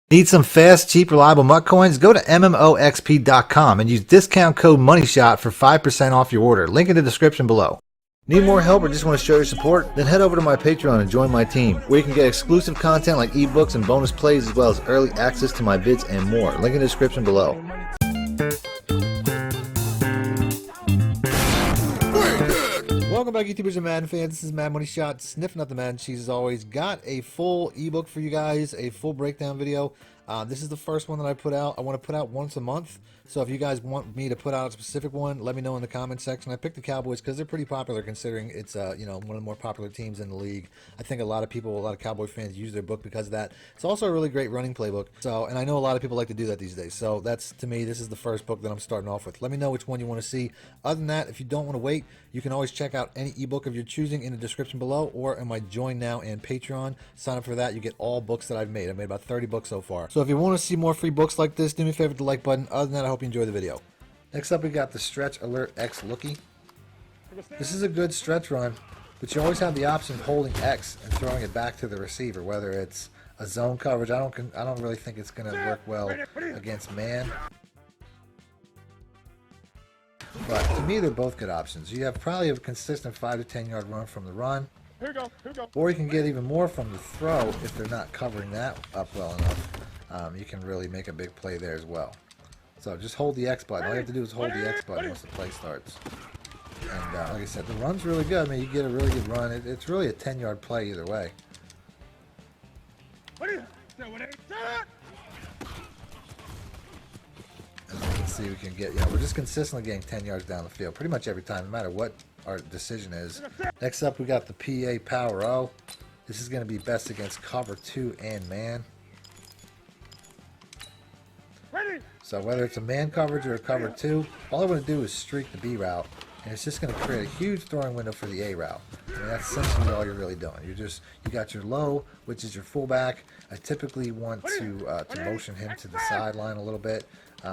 Need some fast, cheap, reliable MUT coins? Go to MMOXP.com and use discount code MONEYSHOT for 5% off your order. Link in the description below. Need more help or just want to show your support? Then head over to my Patreon and join my team, where you can get exclusive content like ebooks and bonus plays, as well as early access to my vids and more. Link in the description below. Welcome back, YouTubers and Madden fans. This is MADDENMONEYSHOT, sniffing up the Madden cheese as always. Got a full ebook for you guys, a full breakdown video. This is the first one that I put out. I want to put out once a month. So if you guys want me to put out a specific one, let me know in the comment section. I picked the Cowboys because they're pretty popular, considering it's one of the more popular teams in the league. I think a lot of Cowboy fans use their book because of that. It's also a really great running playbook. So, and I know a lot of people like to do that these days. So that's, to me, this is the first book that I'm starting off with. Let me know which one you want to see. Other than that, if you don't want to wait, you can always check out any ebook of your choosing in the description below, or in my Join Now and Patreon. Sign up for that. You get all books that I've made. I've made about 30 books so far. So if you want to see more free books like this, do me a favor with the like button. Other than that, I hope you enjoy the video. Next up, we got the Stretch Alert X Lookie. This is a good stretch run, but you always have the option of holding X and throwing it back to the receiver, whether it's a zone coverage. I don't really think it's going to work well against man. But to me, they're both good options. You have probably a consistent 5 to 10 yard run from the run. Or you can get even more from the throw if they're not covering that up well enough. You can really make a big play there as well. So just hold the X button. All you have to do is hold the X button once the play starts. And like I said, the run's really good. I mean, you get a really good run. It's really a 10-yard play either way. And you can see we can get, we're just consistently getting 10 yards down the field pretty much every time, no matter what our decision is. Next up, we got the PA Power O. This is going to be best against cover 2 and man. So whether it's a man coverage or a cover 2, all I want to do is streak the B route, and it's just going to create a huge throwing window for the A route. I mean, that's essentially all you're really doing. You got your low, which is your fullback. I typically want to motion him to the sideline a little bit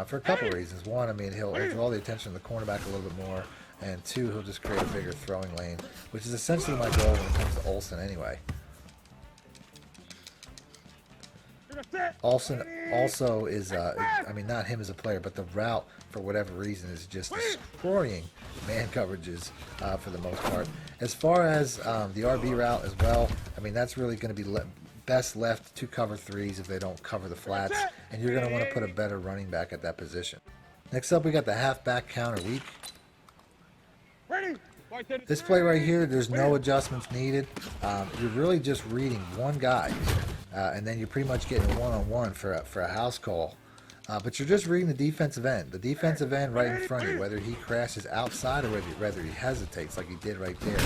for a couple reasons. One, I mean, he'll draw the attention of the cornerback a little bit more, and two, he'll just create a bigger throwing lane, which is essentially my goal when it comes to Olsen anyway. Olsen also is, I mean, not him as a player, but the route, for whatever reason, is just destroying man coverages for the most part. As far as the RB route as well, I mean, that's really going to be best left to cover 3s if they don't cover the flats, and you're going to want to put a better running back at that position. Next up, we got the halfback counter weak. This play right here, there's no adjustments needed. You're really just reading one guy, and then you're pretty much getting a one-on-one for a house call. But you're just reading the defensive end. The defensive end right in front of you, whether he crashes outside or whether he hesitates like he did right there.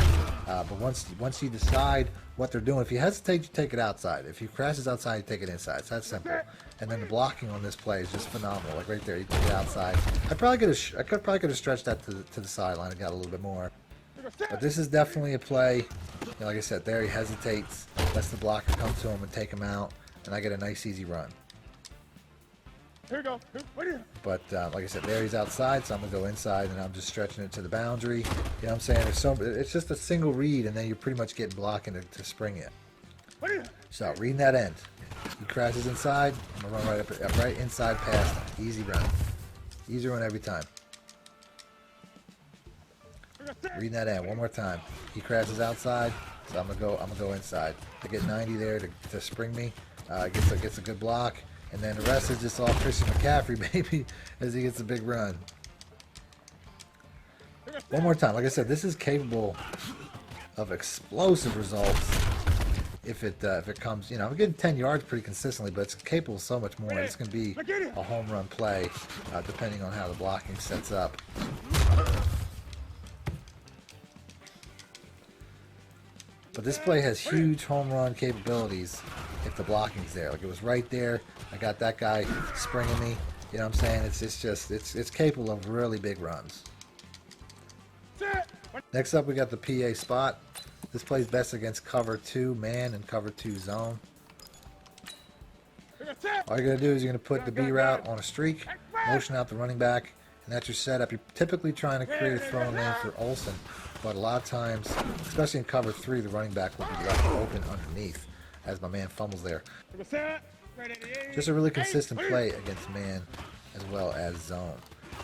But once you decide what they're doing, if you hesitate, you take it outside. If he crashes outside, you take it inside. It's that simple. And then the blocking on this play is just phenomenal. Like right there, you take it outside. I probably could have stretched that to the sideline and got a little bit more. But this is definitely a play. Like I said, there he hesitates, lets the blocker come to him and take him out, and I get a nice easy run. But like I said, there he's outside, so I'm going to go inside, and I'm just stretching it to the boundary. You know what I'm saying? It's just a single read, and then you're pretty much getting blocking to spring it. So, reading that end. He crashes inside. I'm going to run right inside past him. Easy run. Easy run every time. Reading that end one more time. He crashes outside, so I'm gonna go inside. I get 90 there to spring me. Gets a good block, and then the rest is just all Christian McCaffrey, baby, as he gets a big run. One more time. Like I said, this is capable of explosive results if it comes. I'm getting 10 yards pretty consistently, but it's capable of so much more. It's gonna be a home run play, depending on how the blocking sets up. But this play has huge home run capabilities if the blocking's there. Like it was right there. I got that guy springing me. You know what I'm saying? It's capable of really big runs. Next up, we got the PA spot. This plays best against cover 2 man and cover 2 zone. All you're going to do is you're going to put the B route on a streak, motion out the running back, and that's your setup. You're typically trying to create a throwing lane for Olsen, but a lot of times, especially in cover 3, the running back will be left open underneath as my man fumbles there. Just a really consistent play against man as well as zone.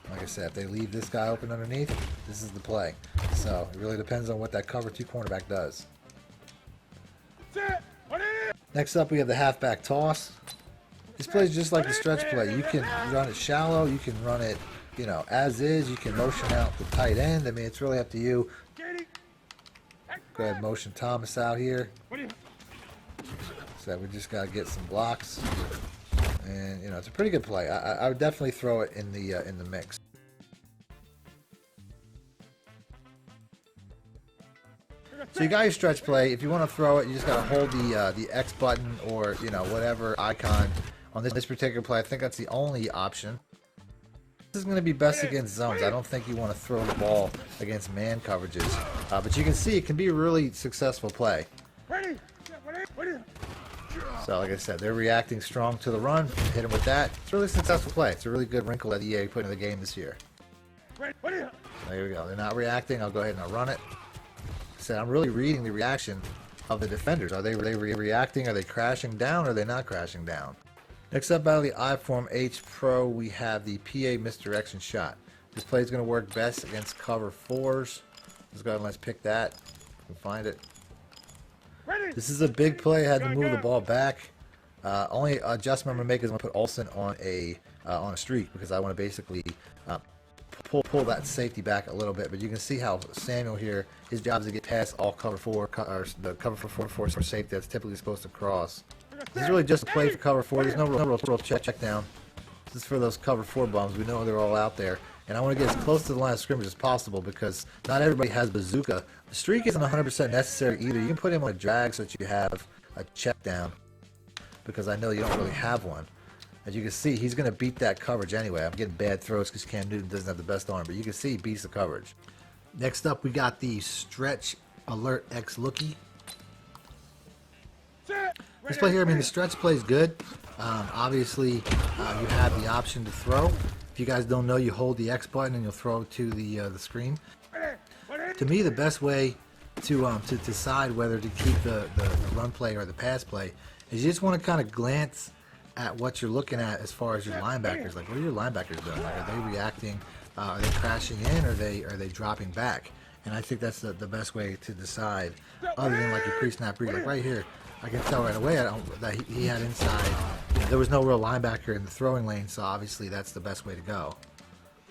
Like I said, if they leave this guy open underneath, this is the play. So it really depends on what that cover 2 cornerback does. Next up, we have the halfback toss. This play is just like the stretch play. You can run it shallow, you can run it, you know, as is. You can motion out the tight end. I mean, it's really up to you. Go ahead, motion Thomas out here. So we just got to get some blocks. And, you know, it's a pretty good play. I would definitely throw it in the mix. So you got your stretch play. If you want to throw it, you just got to hold the X button or, you know, whatever icon on this particular play. I think that's the only option. This is going to be best against zones. I don't think you want to throw the ball against man coverages. But you can see it can be a really successful play. So like I said, they're reacting strong to the run. Hit them with that. It's a really successful play. It's a really good wrinkle that EA put in the game this year. So there we go. They're not reacting. I'll go ahead and I'll run it. So I'm really reading the reaction of the defenders. Are they reacting? Are they crashing down? Or are they not crashing down? Next up, out of the iForm H Pro, we have the PA Misdirection shot. This play is going to work best against cover 4s. Let's go ahead and let's pick that. We'll find it. This is a big play. I had to move the ball back. Only adjustment I'm going to make is I'm going to put Olsen on a streak because I want to basically pull that safety back a little bit. But you can see how Samuel here, his job is to get past all cover 4, or the cover for 4 safety that's typically supposed to cross. This is really just a play for cover 4. There's no real check down. This is for those cover 4 bums. We know they're all out there. And I want to get as close to the line of scrimmage as possible because not everybody has bazooka. The streak isn't 100% necessary either. You can put him on a drag so that you have a check down because I know you don't really have one. As you can see, he's going to beat that coverage anyway. I'm getting bad throws because Cam Newton doesn't have the best arm, but you can see he beats the coverage. Next up, we got the Stretch Alert X Lookie. This play here, I mean, the stretch play is good. Obviously, you have the option to throw. If you guys don't know, you hold the X button and you'll throw to the screen. To me, the best way to decide whether to keep the run play or the pass play is you just want to kind of glance at what you're looking at as far as your linebackers. Like, what are your linebackers doing? Like, are they reacting? Are they crashing in? Or are they dropping back? And I think that's the best way to decide, other than like your pre-snap read. Like right here, I can tell right away that he had inside. You know, there was no real linebacker in the throwing lane, so obviously that's the best way to go.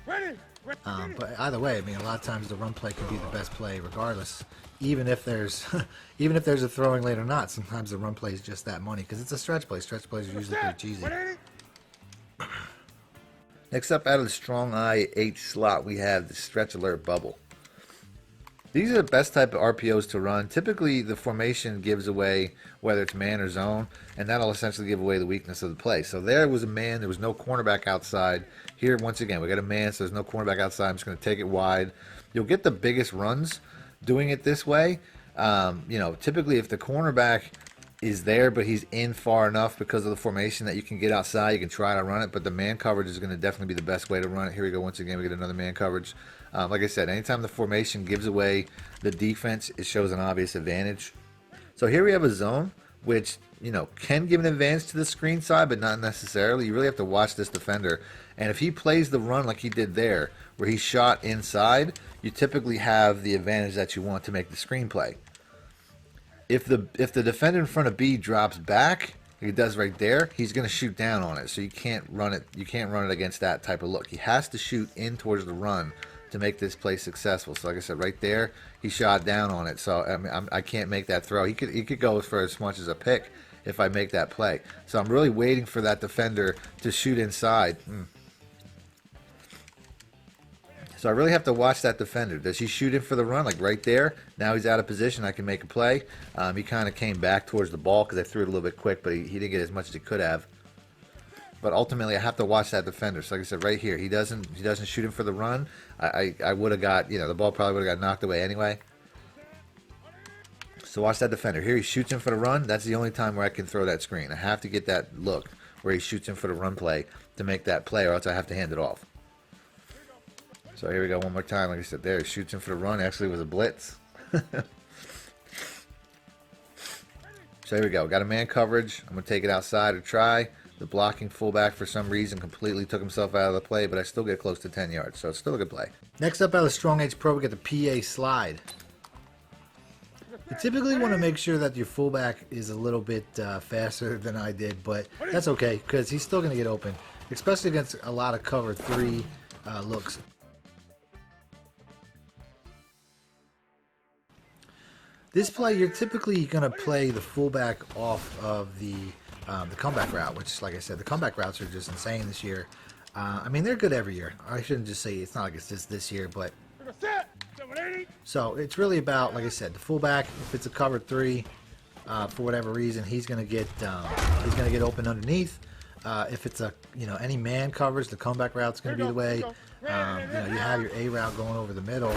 But either way, I mean, a lot of times the run play can be the best play, regardless. Even if there's a throwing lane or not, sometimes the run play is just that money because it's a stretch play. Stretch plays are usually pretty cheesy. Next up, out of the Strong Eye 8 slot, we have the Stretch Alert Bubble. These are the best type of RPOs to run. Typically, the formation gives away whether it's man or zone, and that'll essentially give away the weakness of the play. So there was a man. There was no cornerback outside. Here, once again, we got a man, so there's no cornerback outside. I'm just going to take it wide. You'll get the biggest runs doing it this way. You know, typically if the cornerback is there, but he's in far enough because of the formation that you can get outside, you can try to run it, but the man coverage is going to definitely be the best way to run it. Here we go. Once again, we get another man coverage. Like I said, anytime the formation gives away the defense, it shows an obvious advantage. So here we have a zone, which, you know, can give an advantage to the screen side, but not necessarily. You really have to watch this defender. And if he plays the run like he did there, where he shot inside, you typically have the advantage that you want to make the screen play. If the defender in front of B drops back, like he does right there, he's going to shoot down on it. So you can't run it. You can't run it against that type of look. He has to shoot in towards the run to make this play successful. So like I said, right there, he shot down on it. So I mean, I can't make that throw. He could go for as much as a pick if I make that play. So I'm really waiting for that defender to shoot inside. So I really have to watch that defender. Does he shoot in for the run? Like right there. Now he's out of position. I can make a play. He kind of came back towards the ball because I threw it a little bit quick, but he didn't get as much as he could have. But ultimately, I have to watch that defender. So like I said, right here, he doesn't shoot him for the run. I would have got, you know, the ball probably would have got knocked away anyway. So watch that defender. Here he shoots him for the run. That's the only time where I can throw that screen. I have to get that look where he shoots him for the run play to make that play, or else I have to hand it off. So here we go one more time. Like I said, there he shoots him for the run. Actually, it was a blitz. So So here we go. Got a man coverage. I'm going to take it outside or try. The blocking fullback for some reason completely took himself out of the play, but I still get close to 10 yards, so it's still a good play. Next up out of the Strong Edge Pro, we got the PA slide. You typically want to make sure that your fullback is a little bit faster than I did, but that's okay because he's still going to get open, especially against a lot of cover 3 looks. This play, you're typically going to play the fullback off of the comeback route, which, like I said, the comeback routes are just insane this year. I mean, they're good every year. I shouldn't just say it's not like it's just this year, but so it's really about, like I said, the fullback. If it's a cover 3, for whatever reason, he's going to get open underneath. If it's a any man coverage, the comeback route's going to be the way. You have your A route going over the middle,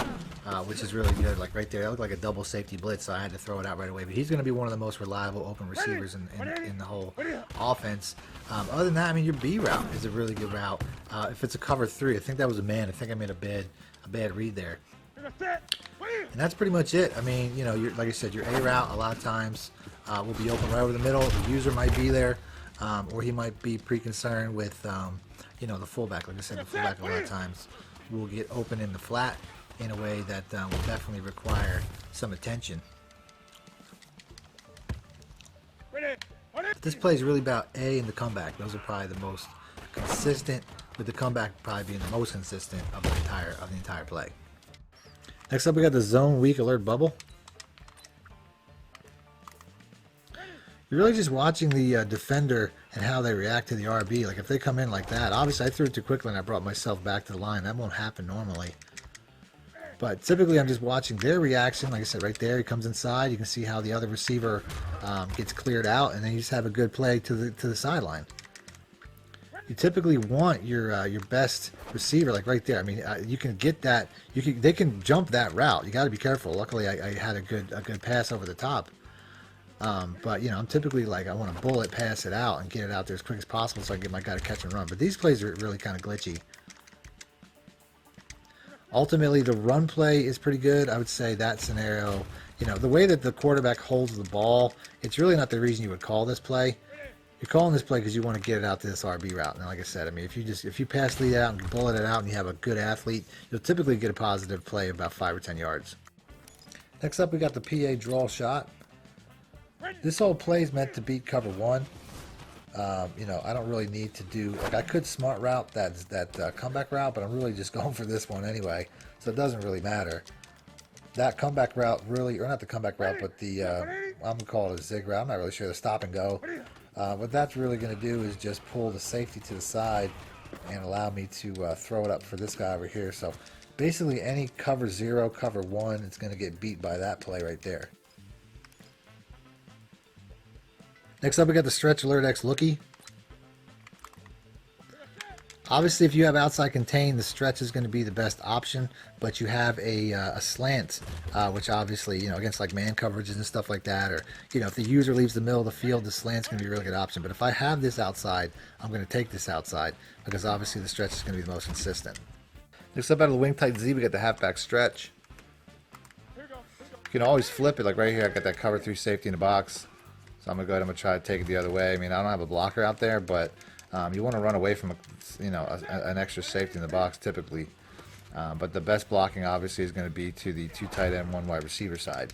which is really good. Like right there, that looked like a double safety blitz, so I had to throw it out right away. But he's going to be one of the most reliable open receivers in the whole offense. Other than that, I mean, your B route is a really good route. If it's a cover 3, I think that was a man. I think I made a bad read there. And that's pretty much it. I mean, like I said, your A route a lot of times will be open right over the middle. The user might be there, or he might be pre-concerned with, the fullback. Like I said, the fullback a lot of times will get open in the flat in a way that will definitely require some attention. But this play is really about A and the comeback. Those are probably the most consistent, with the comeback probably being the most consistent of the entire play. Next up, we got the Zone Weak Alert Bubble. You're really just watching the defender and how they react to the RB. Like if they come in like that, obviously I threw it too quickly and I brought myself back to the line. That won't happen normally. But typically I'm just watching their reaction. Like I said, right there, he comes inside. You can see how the other receiver gets cleared out, and then you just have a good play to the sideline. You typically want your best receiver, like right there. I mean, you can get that. They can jump that route. You got to be careful. Luckily, I had a good pass over the top. But I'm typically like I want to bullet pass it out and get it out there as quick as possible so I can get my guy to catch and run. But these plays are really kind of glitchy. Ultimately, the run play is pretty good. I would say that scenario, the way that the quarterback holds the ball, it's really not the reason you would call this play. You're calling this play because you want to get it out to this RB route. And like I said, I mean, if you pass lead out and bullet it out and you have a good athlete, you'll typically get a positive play of about 5 or 10 yards. Next up, we got the PA draw shot. This whole play is meant to beat cover 1. I don't really need to do, like I could smart route that comeback route, but I'm really just going for this one anyway, so it doesn't really matter. That comeback route really, or not the comeback route, but the, I'm going to call it a zig route. I'm not really sure, the stop and go. What that's really going to do is just pull the safety to the side and allow me to throw it up for this guy over here. So basically any cover 0, cover 1, it's going to get beat by that play right there. Next up, we got the Stretch Alert X Lookie. Obviously, if you have outside contain, the stretch is going to be the best option, but you have a slant, which obviously, against like man coverages and stuff like that, or, if the user leaves the middle of the field, the slant's going to be a really good option. But if I have this outside, I'm going to take this outside because obviously the stretch is going to be the most consistent. Next up out of the Wing Tight Z, we got the halfback stretch. You can always flip it, like right here, I got that cover 3 safety in the box. So I'm going to go ahead and I'm going to try to take it the other way. I mean, I don't have a blocker out there, but you want to run away from an extra safety in the box typically. But the best blocking obviously is going to be to the 2 tight end, 1 wide receiver side.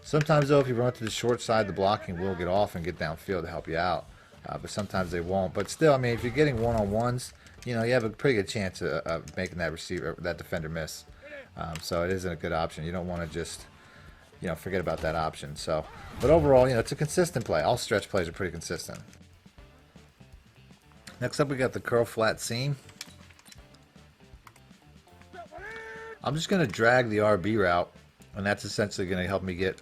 Sometimes though, if you run to the short side, the blocking will get off and get downfield to help you out. But sometimes they won't. But still, I mean, if you're getting one-on-ones, you have a pretty good chance of making that defender miss. So it isn't a good option. You don't want to just forget about that option. So, but overall, it's a consistent play. All stretch plays are pretty consistent. Next up, we got the curl flat seam. I'm just going to drag the RB route, and that's essentially going to help me get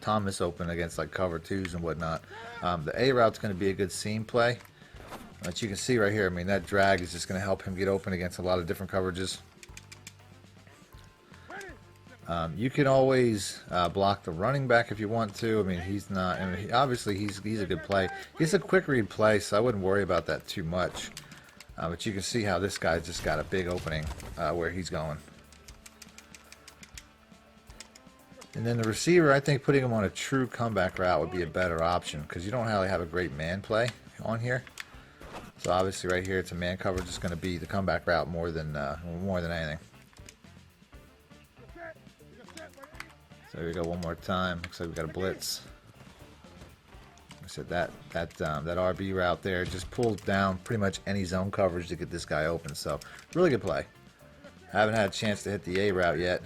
Thomas open against like cover 2s and whatnot. The A route's going to be a good seam play. But you can see right here, I mean, that drag is just going to help him get open against a lot of different coverages. You can always block the running back if you want to. I mean, he's not. I mean, obviously, he's a good play. He's a quick read play, so I wouldn't worry about that too much. But you can see how this guy's just got a big opening where he's going. And then the receiver, I think putting him on a true comeback route would be a better option because you don't really have a great man play on here. So obviously right here it's a man coverage. It's going to be the comeback route more than anything. So here we go one more time. Looks like we got a blitz. I said that RB route there just pulls down pretty much any zone coverage to get this guy open. So really good play. I haven't had a chance to hit the A route yet.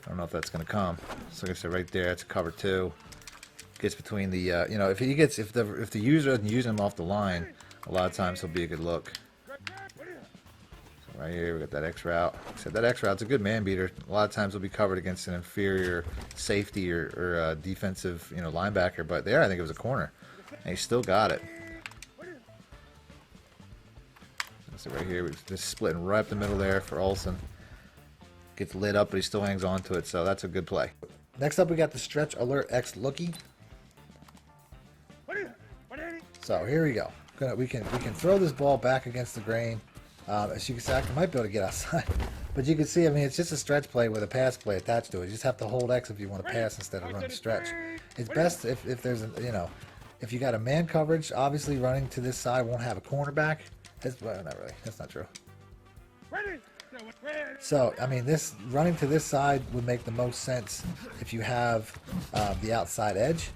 I don't know if that's going to come. So like I said, right there, it's a cover 2. Gets between the, you know, if the user isn't using him off the line, a lot of times he'll be a good look. So right here, we got that X route. Like I said, that X route's a good man beater. A lot of times he'll be covered against an inferior safety or defensive, you know, linebacker. But there, I think it was a corner, and he still got it. So right here, we're just splitting right up the middle there for Olsen. Gets lit up, but he still hangs on to it, so that's a good play. Next up, we got the Stretch Alert X Lookie. So here we go. We can throw this ball back against the grain. As you can see, I might be able to get outside, but you can see, I mean, it's just a stretch play with a pass play attached to it. You just have to hold X if you want to pass instead of run stretch. It's best if there's a, you know, if you got a man coverage, obviously running to this side won't have a cornerback. Well, not really. That's not true. So, I mean, this running to this side would make the most sense if you have the outside edge.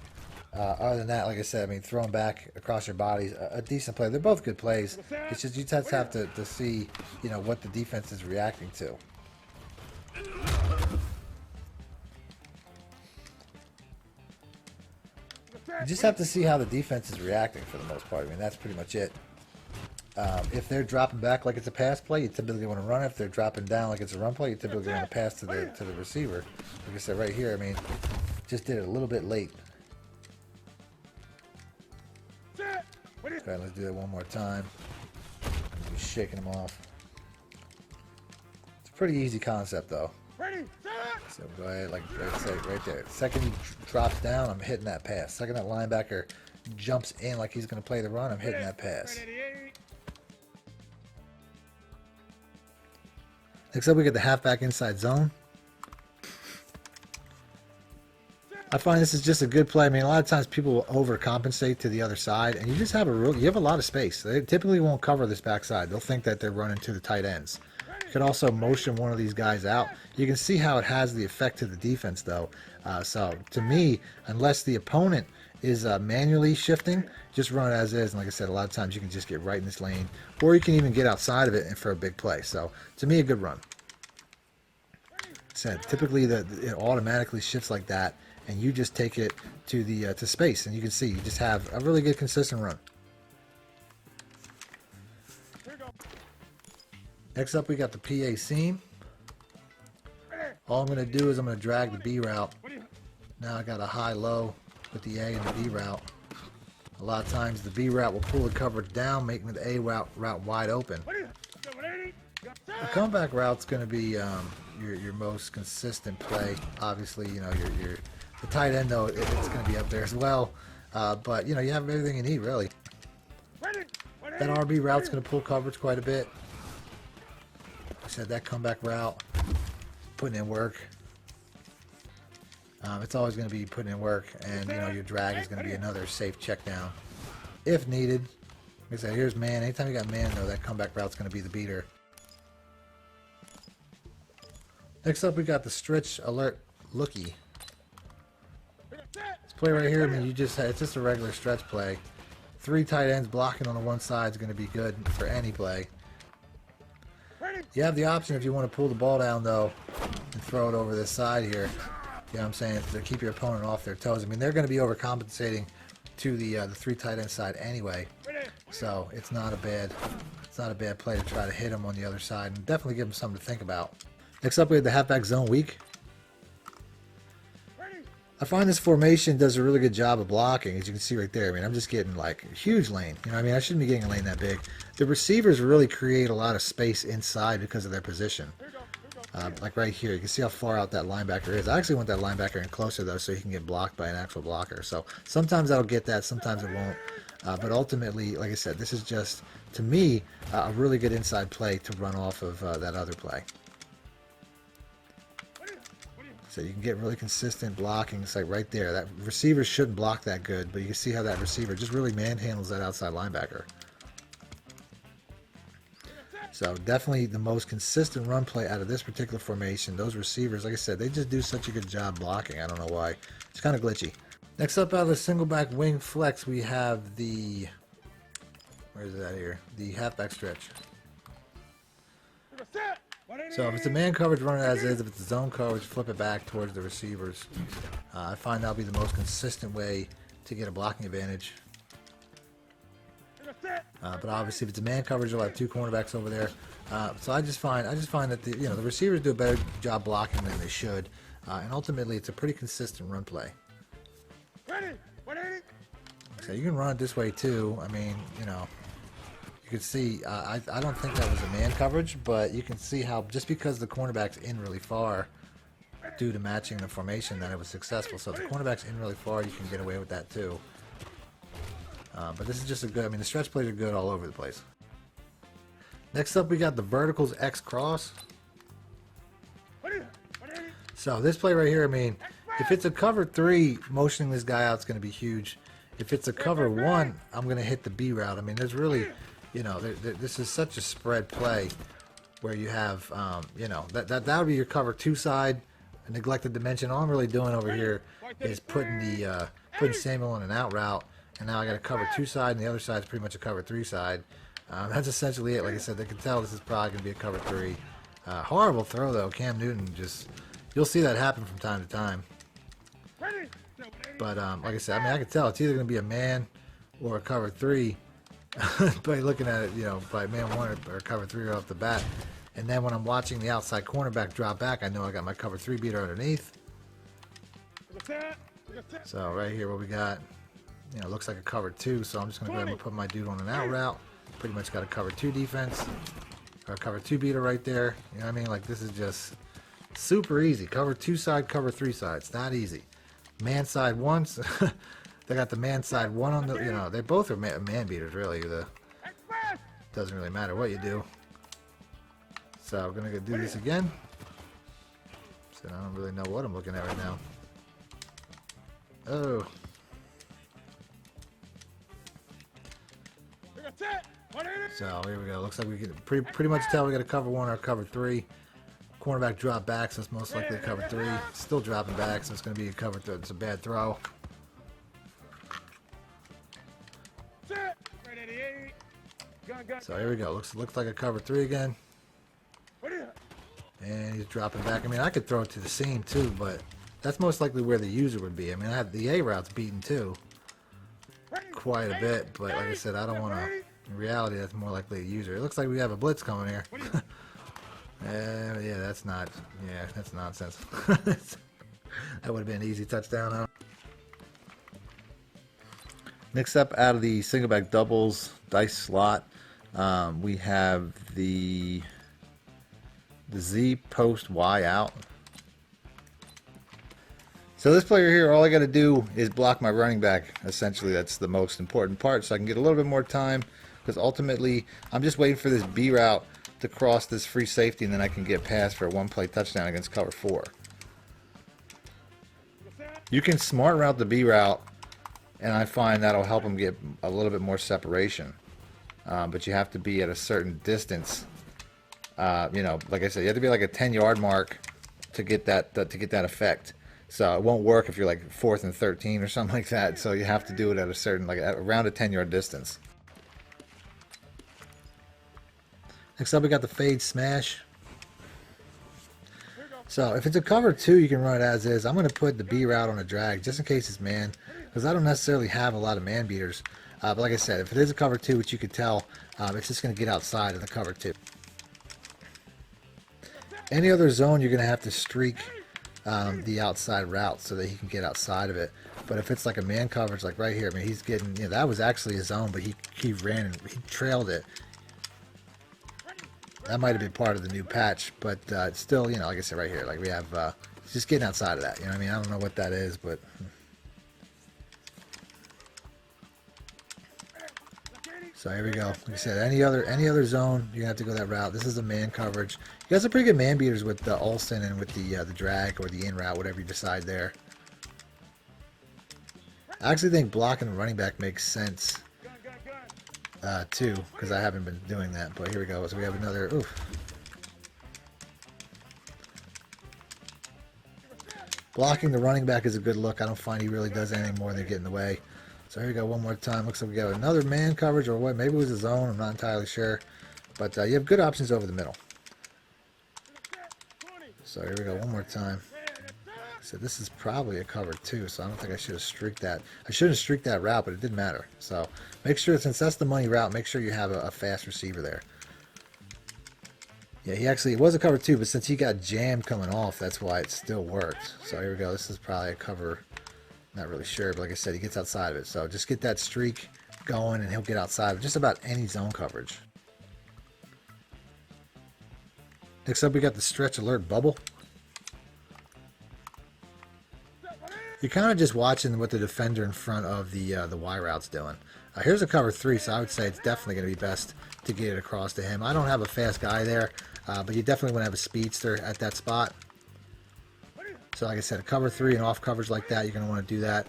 Other than that, like I said, I mean, throwing back across your bodies, a decent play. They're both good plays. It's just you just have to see, you know, what the defense is reacting to. You just have to see how the defense is reacting for the most part. I mean, that's pretty much it. If they're dropping back like it's a pass play, you typically want to run. If they're dropping down like it's a run play, you typically want to pass to the receiver. Like I said, right here, I mean, just did it a little bit late. Okay, let's do that one more time. Just shaking them off. It's a pretty easy concept, though. So go ahead, like I said, right there. Second he drops down, I'm hitting that pass. Second that linebacker jumps in like he's going to play the run, I'm hitting that pass. Next up, we get the halfback inside zone. I find this is just a good play. I mean, a lot of times people will overcompensate to the other side, and you just have you have a lot of space. They typically won't cover this backside. They'll think that they're running to the tight ends. You could also motion one of these guys out. You can see how it has the effect to the defense, though. So to me, unless the opponent is manually shifting, just run it as is. And like I said, a lot of times you can just get right in this lane, or you can even get outside of it for a big play. So to me, a good run. Said typically it automatically shifts like that, and you just take it to the to space, and you can see you just have a really good consistent run. Next up, we got the PA seam. All I'm going to do is I'm going to drag the B route. Now I got a high-low with the A and the B route. A lot of times the B route will pull the coverage down, making the A route wide open. The comeback route's going to be your most consistent play. Obviously, you know, the tight end, though, it's going to be up there as well. But, you know, you have everything you need, really. That RB route's going to pull coverage quite a bit. Like I said, that comeback route, putting in work. It's always going to be putting in work, and, you know, your drag is going to be another safe check down if needed. Like I said, here's man. Anytime you got man, though, that comeback route's going to be the beater. Next up, we got the Stretch Alert Lookie. This play right here, I mean, it's just a regular stretch play. 3 tight ends blocking on the one side is going to be good for any play. You have the option if you want to pull the ball down, though, and throw it over this side here. You know what I'm saying? To keep your opponent off their toes. I mean, they're going to be overcompensating to the 3 tight end side anyway. So it's not a bad play to try to hit them on the other side, and definitely give them something to think about. Next up, we have the halfback zone weak. I find this formation does a really good job of blocking, as you can see right there. I mean, I'm just getting like a huge lane. You know what I mean? I shouldn't be getting a lane that big. The receivers really create a lot of space inside because of their position. Like right here, you can see how far out that linebacker is. I actually want that linebacker in closer, though, so he can get blocked by an actual blocker. So sometimes I'll get that, sometimes it won't. But ultimately, like I said, this is just, to me, a really good inside play to run off of that other play. So you can get really consistent blocking. It's like right there. That receiver shouldn't block that good, but you can see how that receiver just really manhandles that outside linebacker. So definitely the most consistent run play out of this particular formation. Those receivers, like I said, they just do such a good job blocking. I don't know why. It's kind of glitchy. Next up out of the single back wing flex, we have the, where is that here? The halfback stretch. So if it's a man coverage, run it as is. If it's a zone coverage, flip it back towards the receivers. I find that'll be the most consistent way to get a blocking advantage. But obviously, if it's a man coverage, you'll have two cornerbacks over there. So I just find that the receivers do a better job blocking than they should, and ultimately, it's a pretty consistent run play. So you can run it this way too. I mean, you can see. I don't think that was a man coverage, but you can see how just because the cornerback's in really far, due to matching the formation, that it was successful. So if the cornerback's in really far, you can get away with that too. But this is just a good, I mean, the stretch plays are good all over the place. Next up, we got the verticals X cross. So this play right here, I mean, if it's a cover 3, motioning this guy out is going to be huge. If it's a cover 1, I'm going to hit the B route. I mean, there's really, this is such a spread play where you have, that would be your cover 2 side, a neglected dimension. All I'm really doing over here is putting Samuel on an out route. And now I got a cover 2 side, and the other side is pretty much a cover 3 side. That's essentially it. Like I said, they can tell this is probably going to be a cover 3. Horrible throw, though. Cam Newton just, you'll see that happen from time to time. But like I said, I mean, I can tell it's either going to be a man or a cover 3 by looking at it, by man 1 or cover 3 right off the bat. And then when I'm watching the outside cornerback drop back, I know I got my cover 3 beater underneath. So right here, what we got. It looks like a cover 2, so I'm just going to go ahead and put my dude on an out route. Pretty much got a cover 2 defense, or a cover 2 beater right there. You know what I mean? Like, this is just super easy. Cover 2 side, cover 3 side. It's not easy. Man side 1, they got the man side 1 on the, they both are man beaters, really. Doesn't really matter what you do. So I'm going to do this again. So I don't really know what I'm looking at right now. Oh. So here we go. Looks like we can pretty much tell we got a cover 1 or a cover 3. Cornerback drop back, so it's most likely a cover 3. Still dropping back, so it's going to be a cover 3. It's a bad throw. So here we go. Looks like a cover 3 again. And he's dropping back. I mean, I could throw it to the seam too, but that's most likely where the user would be. I mean, I have the A route's beaten too. Quite a bit, but like I said, I don't want to. In reality, that's more likely a user. It looks like we have a blitz coming here. Yeah, that's not. Yeah, that's nonsense. That would have been an easy touchdown. Huh? Next up, out of the single back doubles dice slot, we have the Z post Y out. So this player here, all I got to do is block my running back. Essentially, that's the most important part, so I can get a little bit more time, because ultimately, I'm just waiting for this B route to cross this free safety, and then I can get past for a one-play touchdown against cover 4. You can smart route the B route, and I find that'll help him get a little bit more separation. But you have to be at a certain distance. Like I said, you have to be like a 10-yard mark to get that effect. So it won't work if you're like 4th and 13 or something like that. So you have to do it at a certain, like around a 10-yard distance. Next up, we got the fade smash. So if it's a cover 2, you can run it as is. I'm going to put the B route on a drag just in case it's man, because I don't necessarily have a lot of man beaters. But like I said, if it is a cover 2, which you could tell, it's just going to get outside of the cover 2. Any other zone, you're going to have to streak the outside route so that he can get outside of it. But if it's like a man coverage, like right here, I mean, he's getting, that was actually a zone, but he ran and he trailed it. That might have been part of the new patch, but it's still, like I said, right here, like we have, he's just getting outside of that. You know what I mean? I don't know what that is, but. So here we go. Like I said, any other zone, you're gonna have to go that route. This is a man coverage. You got some pretty good man beaters with the Olsen and with the drag or the in route, whatever you decide there. I actually think blocking the running back makes sense too, because I haven't been doing that. But here we go. So we have another. Oof. Blocking the running back is a good look. I don't find he really does anything more than get in the way. So here we go one more time. Looks like we got another man coverage or what? Maybe it was a zone. I'm not entirely sure. But you have good options over the middle. So here we go one more time. So this is probably a cover too. So I don't think I should have streaked that. I shouldn't have streaked that route, but it didn't matter. So make sure, since that's the money route, make sure you have a fast receiver there. Yeah, it was a cover too, but since he got jammed coming off, that's why it still worked. So here we go. This is probably a cover. Not really sure, but like I said, he gets outside of it. So just get that streak going, and he'll get outside of just about any zone coverage. Next up, we got the stretch alert bubble. You're kind of just watching what the defender in front of the Y route's doing. Here's a cover 3, so I would say it's definitely going to be best to get it across to him. I don't have a fast guy there, but you definitely want to have a speedster at that spot. So like I said, a cover 3 and off coverage like that, you're going to want to do that.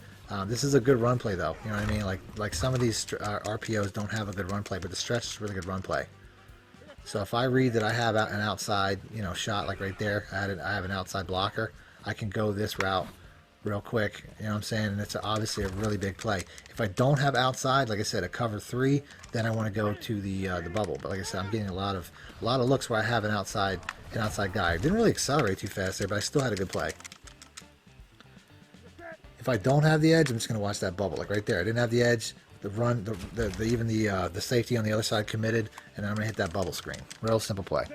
This is a good run play though. You know what I mean? Like some of these RPOs don't have a good run play, but the stretch is really good run play. So if I read that I have an outside, shot like right there, I have an outside blocker, I can go this route real quick. You know what I'm saying? And it's obviously a really big play. If I don't have outside, like I said, a cover 3, then I want to go to the bubble. But like I said, I'm getting a lot of looks where I have an outside guy. I didn't really accelerate too fast there, but I still had a good play. If I don't have the edge, I'm just going to watch that bubble. Like right there, I didn't have the edge. The run, even the safety on the other side committed, and then I'm going to hit that bubble screen. Real simple play.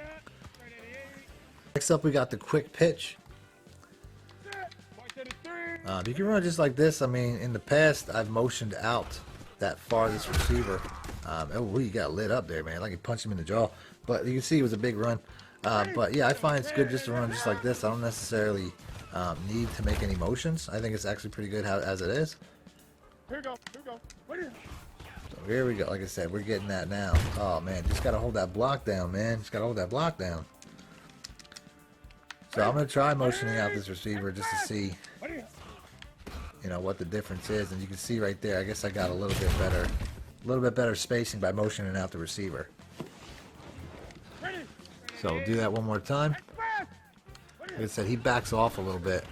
Next up, we got the quick pitch. You can run just like this. I mean, in the past, I've motioned out that farthest receiver. Oh, he got lit up there, man. Like he punched him in the jaw. But you can see it was a big run. But yeah, I find it's good just to run just like this. I don't necessarily need to make any motions. I think it's actually pretty good as it is. Here we go. So here we go. Like I said, we're getting that now. Oh man, just gotta hold that block down, man. Just gotta hold that block down. So I'm gonna try motioning out this receiver just to see, what the difference is. And you can see right there, I guess I got a little bit better spacing by motioning out the receiver. So we'll do that one more time. Like I said, he backs off a little bit,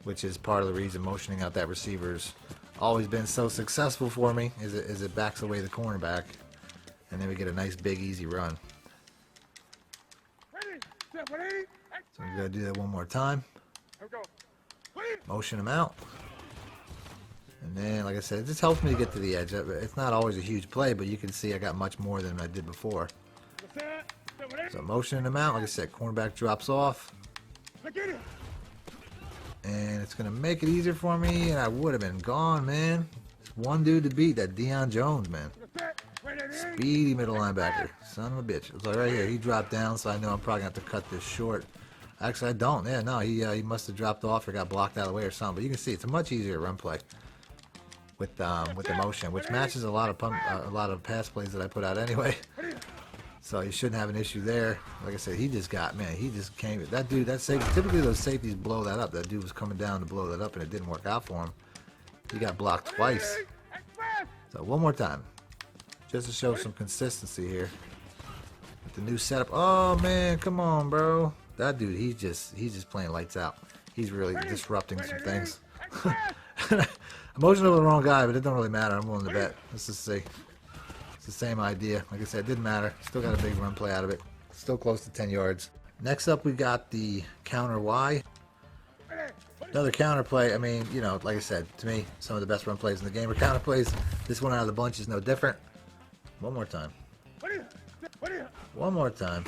which is part of the reason motioning out that receiver's always been so successful for me, is it backs away the cornerback, and then we get a nice big easy run. So we're going to do that one more time. Motion him out. And then, like I said, it just helps me to get to the edge. It's not always a huge play, but you can see I got much more than I did before. So motioning him out, like I said, cornerback drops off. And it's going to make it easier for me, and I would have been gone, man. It's one dude to beat, that Deion Jones, man. Speedy middle linebacker. Son of a bitch. It's like right here, he dropped down, so I know I'm probably going to have to cut this short. Actually, I don't. Yeah, no, he must have dropped off or got blocked out of the way or something. But you can see it's a much easier run play with the motion, which matches a lot of pass plays that I put out anyway. So you shouldn't have an issue there. Like I said, he just came. That dude, that safety, typically those safeties blow that up. That dude was coming down to blow that up, and it didn't work out for him. He got blocked twice. So one more time, just to show some consistency here with the new setup. Oh man, come on, bro. That dude, he's just playing lights out. He's really disrupting some things. I'm motioning over the wrong guy, but it don't really matter. I'm willing to bet. Let's just see. It's the same idea. Like I said, it didn't matter. Still got a big run play out of it. Still close to 10 yards. Next up, we got the counter Y. Another counter play. I mean, like I said, to me, some of the best run plays in the game are counter plays. This one out of the bunch is no different. One more time. One more time.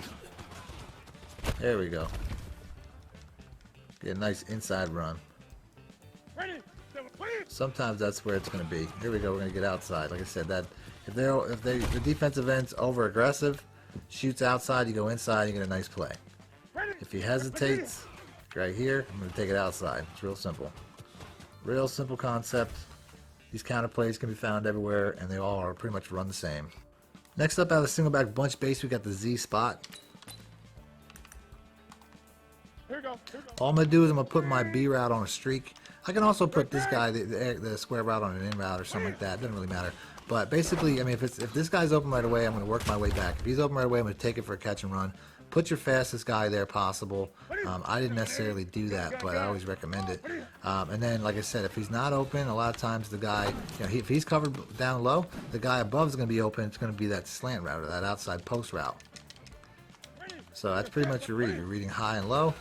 There we go. Get a nice inside run. Sometimes that's where it's going to be. Here we go. We're going to get outside. Like I said, that if the defensive end's over aggressive, shoots outside, you go inside, you get a nice play. If he hesitates, right here, I'm going to take it outside. It's real simple. Real simple concept. These counter plays can be found everywhere, and they all are pretty much run the same. Next up, out of the single back bunch base, we got the Z spot. All I'm going to do is I'm going to put my B route on a streak. I can also put this guy, the square route, on an in route or something like that. It doesn't really matter. But basically, I mean, if this guy's open right away, I'm going to work my way back. If he's open right away, I'm going to take it for a catch and run. Put your fastest guy there possible. I didn't necessarily do that, but I always recommend it. And then, like I said, if he's not open, a lot of times the guy, if he's covered down low, the guy above is going to be open. It's going to be that slant route or that outside post route. So that's pretty much your read. You're reading high and low.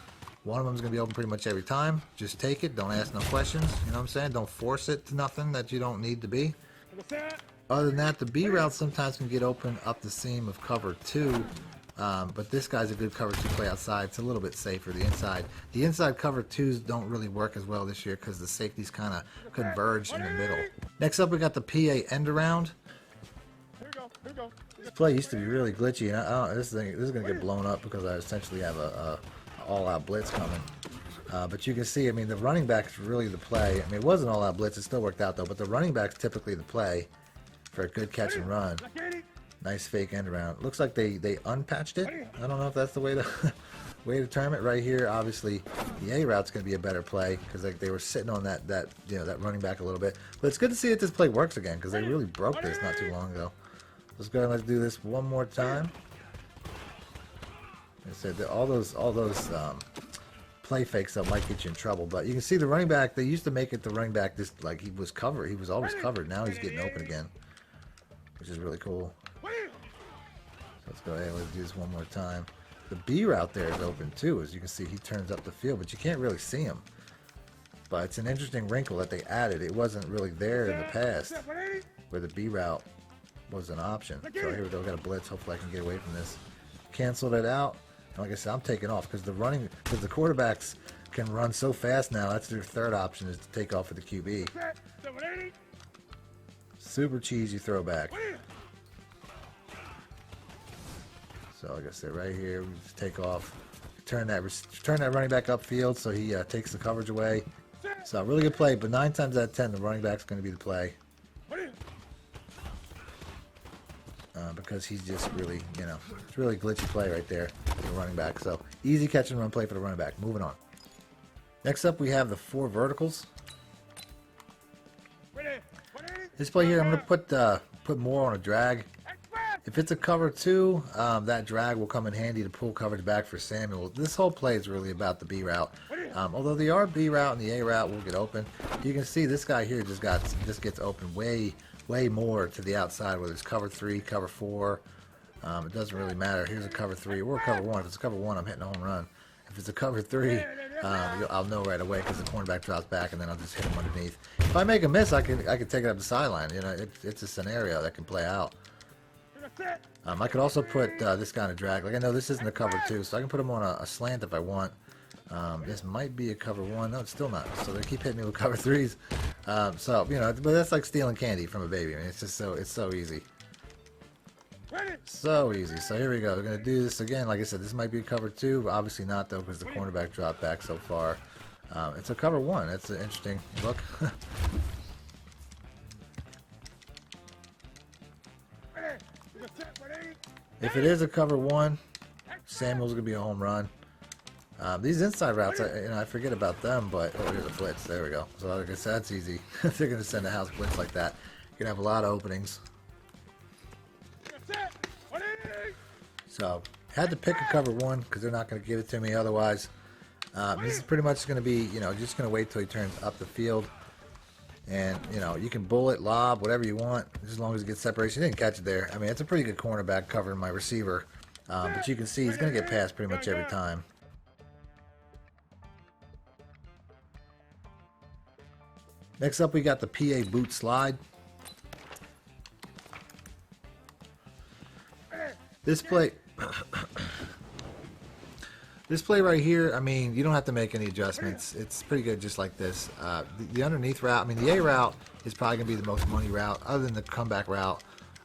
One of them is going to be open pretty much every time. Just take it. Don't ask no questions. You know what I'm saying? Don't force it to nothing that you don't need to be. Other than that, the B route sometimes can get open up the seam of cover 2. But this guy's a good cover 2 play outside. It's a little bit safer. The inside cover 2s don't really work as well this year because the safeties kind of converge in the middle. Next up, we got the PA end around. This play used to be really glitchy, and this is going to get blown up because I essentially have a all-out blitz coming. But you can see, I mean, the running back is really the play. I mean, it wasn't all-out blitz. It still worked out, though. But the running back's typically the play for a good catch and run. Nice fake end around. Looks like they unpatched it. I don't know if that's the way to way to term it. Right here, obviously, the A route's going to be a better play because they were sitting on that running back a little bit. But it's good to see that this play works again because they really broke this not too long ago. Let's go ahead and let's do this one more time. Like I said, all those play fakes that might get you in trouble, but you can see the running back. They used to make it the running back just like he was covered. He was always covered. Now he's getting open again, which is really cool. So let's go ahead and let's do this one more time. The B route there is open too, as you can see. He turns up the field, but you can't really see him. But it's an interesting wrinkle that they added. It wasn't really there in the past, where the B route was an option. So here we go. Got a blitz. Hopefully I can get away from this. Canceled it out. And like I said, I'm taking off because the quarterbacks can run so fast now. That's their third option, is to take off with the QB. Super cheesy throwback. So like I said, right here, we just take off, turn that running back upfield so he takes the coverage away. So really good play, but 9 times out of 10, the running back's going to be the play. Because he's just really, it's really glitchy play right there for the running back. So easy catch and run play for the running back. Moving on. Next up, we have the 4 verticals. This play here, I'm going to put more on a drag. If it's a cover 2, that drag will come in handy to pull coverage back for Samuel. This whole play is really about the B route. Although the RB route and the A route will get open, you can see this guy here just gets open way more to the outside, whether it's cover 3, cover 4. It doesn't really matter. Here's a cover 3 or cover 1. If it's a cover 1, I'm hitting a home run. If it's a cover 3, I'll know right away because the cornerback drops back and then I'll just hit him underneath. If I make a miss, I can take it up the sideline. It's a scenario that can play out. I could also put this guy on a drag. Like I know this isn't a cover 2, so I can put him on a slant if I want. This might be a cover 1. No, it's still not. So they keep hitting me with cover 3s. But that's like stealing candy from a baby. I mean, it's so easy. So easy. So here we go. We're going to do this again. Like I said, this might be a cover 2, but obviously not, though, because the cornerback dropped back so far. It's a cover 1. That's an interesting look. If it is a cover 1, Samuel's going to be a home run. These inside routes, I forget about them, but here's a blitz. There we go. So like I said, that's easy. If they're going to send a house blitz like that, you're going to have a lot of openings. So had to pick a cover 1 because they're not going to give it to me otherwise. This is pretty much going to be, just going to wait till he turns up the field. And, you can bullet, lob, whatever you want, as long as it gets separation. He didn't catch it there. I mean, it's a pretty good cornerback covering my receiver. But you can see he's going to get past pretty much every time. Next up, we got the PA boot slide. This play... This play right here, I mean, you don't have to make any adjustments. It's pretty good just like this. The underneath route, I mean, the A route is probably going to be the most money route other than the comeback route.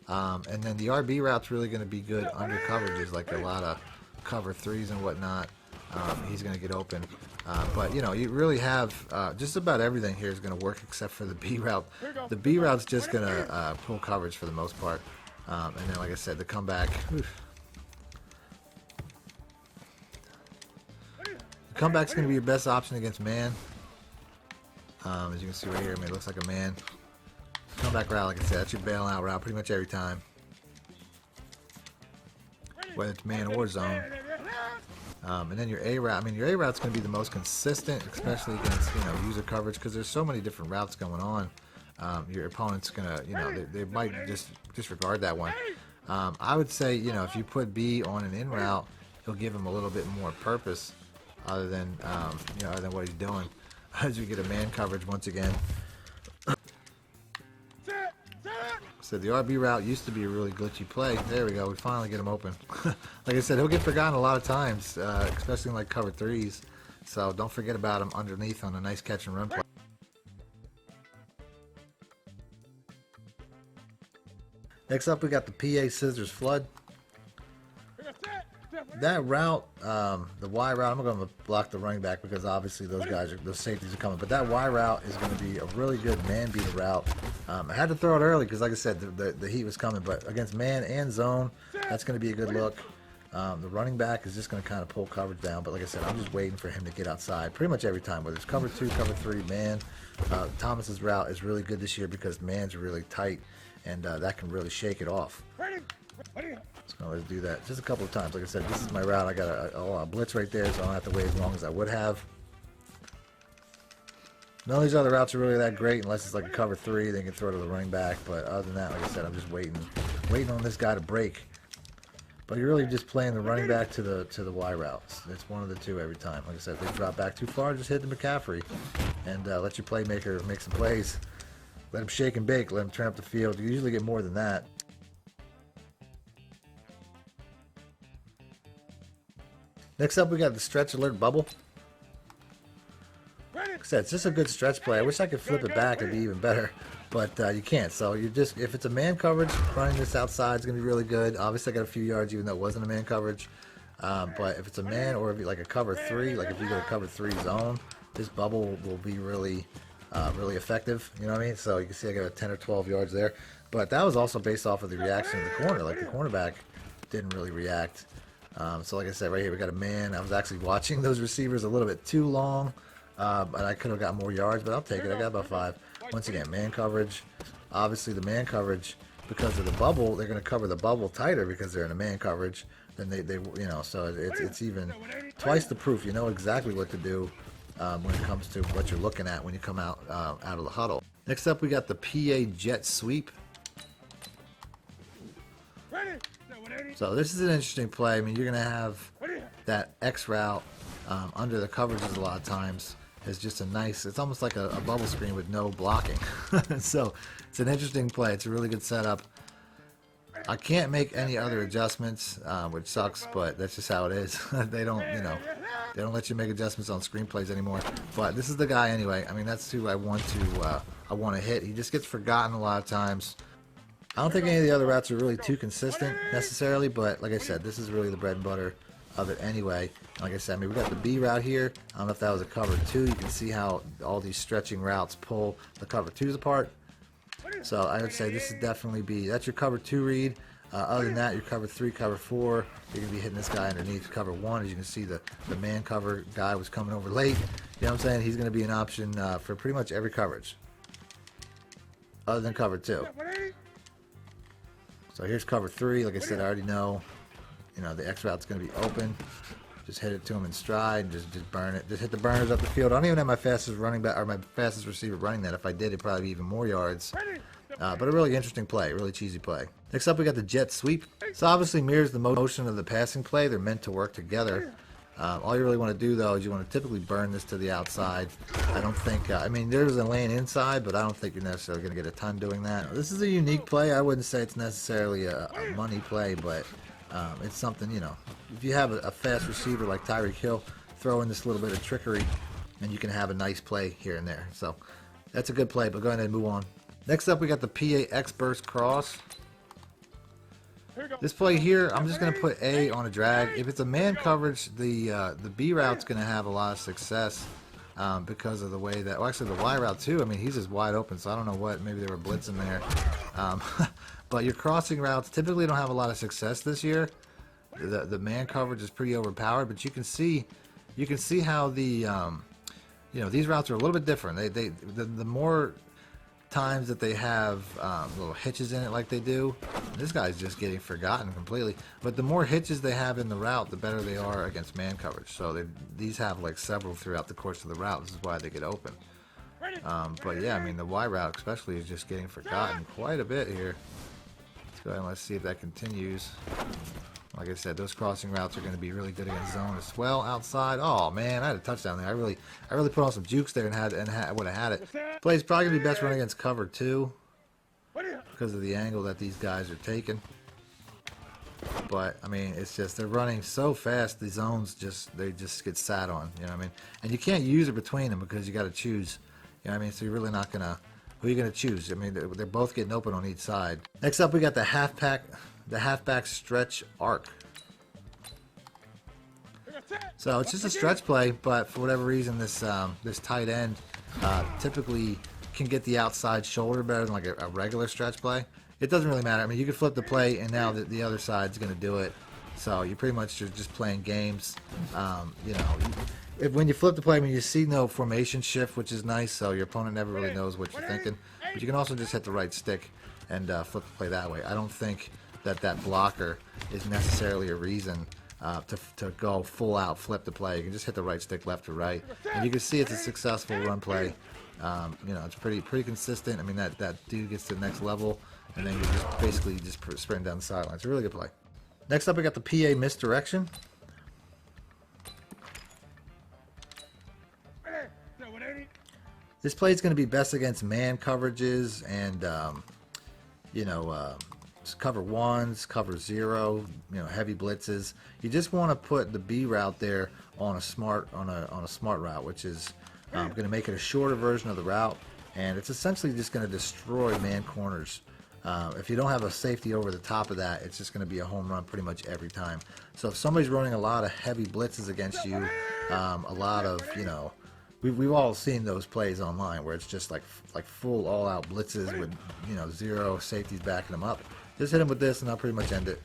And then the RB route's really going to be good under coverages, like a lot of cover 3s and whatnot. He's going to get open. But you know, you really have just about everything here is going to work except for the B route. The B route's just going to pull coverage for the most part. And then, like I said, the comeback. Oof. The comeback's going to be your best option against man. As you can see right here, I mean, it looks like a man. Comeback route, like I said, that's your bailout route pretty much every time. Whether it's man or zone. And then your A route, I mean, your A route's going to be the most consistent, especially against, you know, user coverage, because there's so many different routes going on. Your opponent's going to, you know, they might just disregard that one. I would say, you know, if you put B on an in route, he'll give him a little bit more purpose other than, you know, other than what he's doing. As you get a man coverage once again. So the RB route used to be a really glitchy play. There we go. We finally get him open. Like I said, he'll get forgotten a lot of times, especially in like cover threes. So don't forget about him underneath on a nice catch and run play. Next up, we got the PA scissors flood. That route, the Y route, I'm going to block the running back because obviously those safeties are coming. But that Y route is going to be a really good man beater route. I had to throw it early because, like I said, the heat was coming. But against man and zone, that's going to be a good look. The running back is just going to kind of pull coverage down. But like I said, I'm just waiting for him to get outside pretty much every time. Whether it's cover 2, cover 3, man. Thomas's route is really good this year because man's really tight. And that can really shake it off. Just gonna let's do that just a couple of times. Like I said, this is my route. I got a blitz right there, so I don't have to wait as long as I would have. None of these other routes are really that great unless it's like a cover 3. They can throw to the running back. But other than that, like I said, I'm just waiting on this guy to break. But you're really just playing the running back to the Y routes. It's one of the two every time. Like I said, if they drop back too far, just hit the McCaffrey and let your playmaker make some plays. Let him shake and bake. Let him turn up the field. You usually get more than that. Next up, we got the stretch alert bubble. Like I said, it's just a good stretch play. I wish I could flip it back. It'd be even better. But you can't. So you just, if it's a man coverage, running this outside is going to be really good. Obviously, I got a few yards even though it wasn't a man coverage. But if it's a man or if you like a cover 3, like if you get a cover 3 zone, this bubble will be really effective, you know what I mean? So you can see I got a 10 or 12 yards there. But that was also based off of the reaction of the corner. Like the cornerback didn't really react. So like I said, right here we got a man. I was actually watching those receivers a little bit too long. And I could have got more yards, but I'll take it. I got about 5. Once again, man coverage. Obviously the man coverage, because of the bubble, they're going to cover the bubble tighter because they're in a man coverage. Then they you know, so it's even twice the proof. You know exactly what to do. When it comes to what you're looking at when you come out of the huddle. Next up, we got the PA jet sweep. So this is an interesting play. I mean, you're going to have that X route under the coverages a lot of times. Is just a nice, it's almost like a bubble screen with no blocking. So it's an interesting play. It's a really good setup. I can't make any other adjustments, which sucks, but that's just how it is. They don't, you know, they don't let you make adjustments on screenplays anymore. But this is the guy anyway. I mean, that's who I want to hit. He just gets forgotten a lot of times. I don't think any of the other routes are really too consistent necessarily, but like I said, this is really the bread and butter of it anyway. Like I said, I mean, we got the B route here. I don't know if that was a cover 2. You can see how all these stretching routes pull the cover 2s apart. So I would say this is definitely B. That's your cover 2 read. Other than that, your cover 3, cover 4, you're going to be hitting this guy underneath cover 1. As you can see, the man cover guy was coming over late. You know what I'm saying? He's going to be an option for pretty much every coverage. Other than cover 2. So here's cover 3. Like I said, I already know, you know, the X route's going to be open. Just hit it to him in stride. Just burn it. Just hit the burners up the field. I don't even have my fastest running back or my fastest receiver running that. If I did, it'd probably be even more yards. But a really interesting play, really cheesy play. Next up, we got the jet sweep. So obviously mirrors the motion of the passing play. They're meant to work together. All you really want to do, though, is you want to typically burn this to the outside. I don't think, I mean, there's a lane inside, but I don't think you're necessarily going to get a ton doing that. This is a unique play. I wouldn't say it's necessarily a money play, but it's something, you know, if you have a fast receiver like Tyreek Hill, throw in this little bit of trickery, and you can have a nice play here and there. So that's a good play, but go ahead and move on. Next up, we got the PA X Burst Cross. This play here, I'm just going to put A on a drag. If it's a man coverage, the B route's going to have a lot of success because of the way that, well, actually the Y route too. I mean, he's just wide open, so I don't know what. Maybe they were blitzing there. But your crossing routes typically don't have a lot of success this year. The man coverage is pretty overpowered, but you can see how the you know, these routes are a little bit different. The more times that they have little hitches in it like they do, this guy's just getting forgotten completely. But the more hitches they have in the route, the better they are against man coverage. So these have like several throughout the course of the route. This is why they get open. But yeah, I mean, the Y route especially is just getting forgotten quite a bit here. Let's go ahead and let's see if that continues. Like I said, those crossing routes are going to be really good against zone as well. Outside, oh man, I had a touchdown there. I really put on some jukes there and would have had it. Play's probably going to be best run against cover too, because of the angle that these guys are taking. But I mean, it's just they're running so fast. The zones just get sat on. You know what I mean? And you can't use it between them because you got to choose. You know what I mean? So you're really not gonna. Who are you gonna choose? I mean, they're both getting open on each side. Next up, we got the halfback stretch arc. So it's just a stretch play, but for whatever reason, this tight end typically can get the outside shoulder better than like a regular stretch play. It doesn't really matter. I mean, you could flip the play, and now the other side's going to do it. So you pretty much are just playing games. You know, when you flip the play, I mean, you see no formation shift, which is nice. So your opponent never really knows what you're thinking. But you can also just hit the right stick and flip the play that way. I don't think that blocker is necessarily a reason to go full out flip the play. You can just hit the right stick left to right, and you can see it's a successful run play. You know, it's pretty consistent. I mean, that dude gets to the next level, and then you're just basically just sprinting down the sideline. It's a really good play. Next up, we got the PA misdirection. This play is going to be best against man coverages and you know, cover ones, cover zero, you know, heavy blitzes. You just want to put the B route there on a smart route, which is going to make it a shorter version of the route, and it's essentially just going to destroy man corners. If you don't have a safety over the top of that, it's just going to be a home run pretty much every time. So if somebody's running a lot of heavy blitzes against you, a lot of, you know, we've all seen those plays online where it's just like full all-out blitzes with, you know, zero safeties backing them up. Just hit him with this, and I'll pretty much end it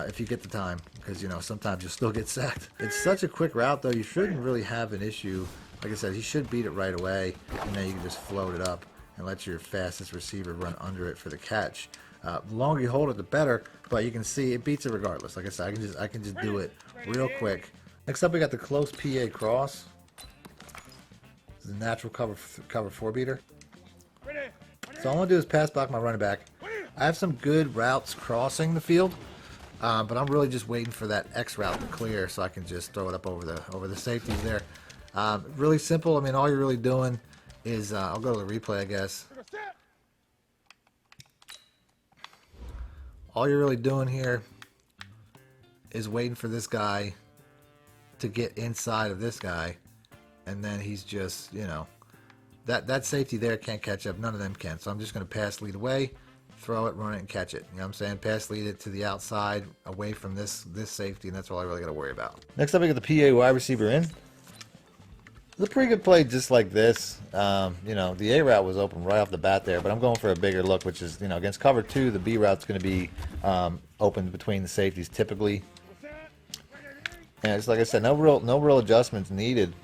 if you get the time, because, you know, sometimes you'll still get sacked. It's such a quick route, though. You shouldn't really have an issue. Like I said, he should beat it right away, and then you can just float it up and let your fastest receiver run under it for the catch. The longer you hold it, the better. But you can see it beats it regardless. Like I said, I can just do it real quick. Next up, we got the close PA cross. This is a natural cover 4 beater. So all I'm gonna do is pass block my running back. I have some good routes crossing the field, but I'm really just waiting for that X route to clear so I can just throw it up over the safeties there. Really simple. I mean, all you're really doing is I'll go to the replay, I guess. All you're really doing here is waiting for this guy to get inside of this guy, and then he's just, you know, that safety there can't catch up. None of them can. So I'm just going to pass lead away, throw it, run it, and catch it. You know what I'm saying? Pass lead it to the outside, away from this safety, and that's all I really got to worry about. Next up, we got the PA wide receiver in. It's a pretty good play just like this. You know, the A route was open right off the bat there, but I'm going for a bigger look, which is, you know, against cover 2, the B route's going to be open between the safeties typically. And it's like I said, no real adjustments needed.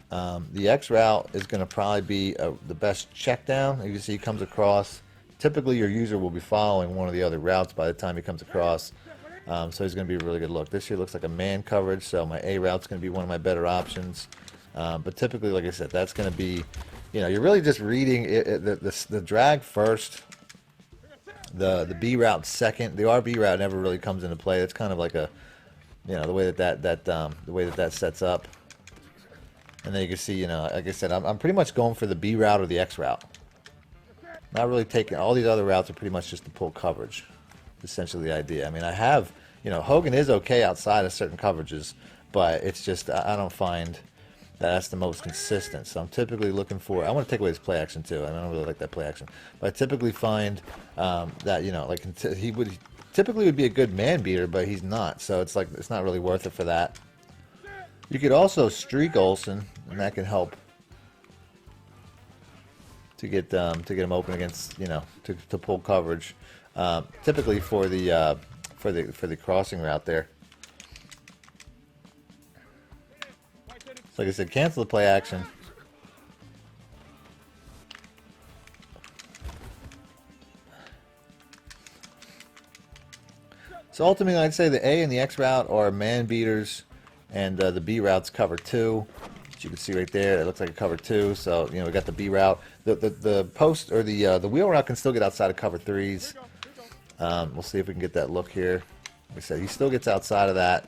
The X route is going to probably be the best check down. You can see he comes across. Typically, your user will be following one of the other routes by the time he comes across. So he's going to be a really good look. This here looks like a man coverage, so my A route's going to be one of my better options. But typically, like I said, that's going to be, you know, you're really just reading the drag first, the B route second. The RB route never really comes into play. That's kind of like a, you know, the way that sets up. And then you can see, you know, like I said, I'm pretty much going for the B route or the X route. Not really taking, all these other routes are pretty much just to pull coverage. Essentially the idea. I mean, I have, you know, Hogan is okay outside of certain coverages, but it's just I don't find that's the most consistent. So I'm typically looking for. I want to take away his play action too. I don't really like that play action, but I typically find that like he would typically would be a good man beater, but he's not. So it's like it's not really worth it for that. You could also streak Olsen, and that can help to get him open against to pull coverage. Typically for the crossing route there. So like I said, cancel the play action. So ultimately, I'd say the A and the X route are man beaters, and the B route's cover 2. As you can see right there, it looks like a cover 2. So we got the B route. The post or the wheel route can still get outside of cover 3s. We'll see if we can get that look here. Like I said, he still gets outside of that.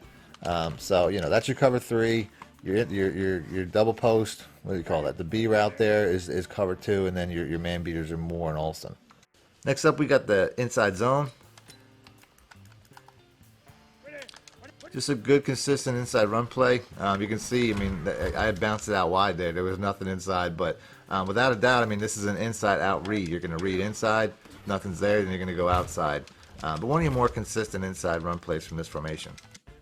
So that's your cover 3. Your double post, what do you call that? The B route there is cover 2, and then your man beaters are Moore and Olsen. Next up, we got the inside zone. Just a good, consistent inside run play. You can see, I mean, I had bounced it out wide there. There was nothing inside, but without a doubt, I mean, this is an inside-out read. You're going to read inside, nothing's there, then you're going to go outside. But one of your more consistent inside run plays from this formation.